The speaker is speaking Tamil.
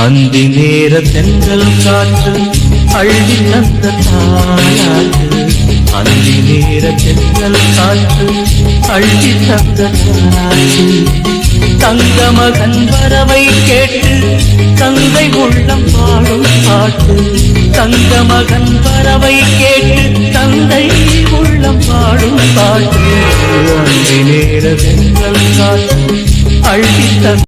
அந்தி நேர தென்றல் காற்று அள்ளி தந்த தாயாட்டு. அந்தி நேர தென்றல் காற்று அள்ளி தந்த தாயாட்டு. தங்க மகன் வரவை கேட்டு தந்தை உள்ளம் பாடும் பாட்டு. தங்க மகன் வரவை கேட்டு தந்தை உள்ளம் பாடும் பாட்டு. அந்தி நேர தென்றல் காற்று அள்ளி தந்த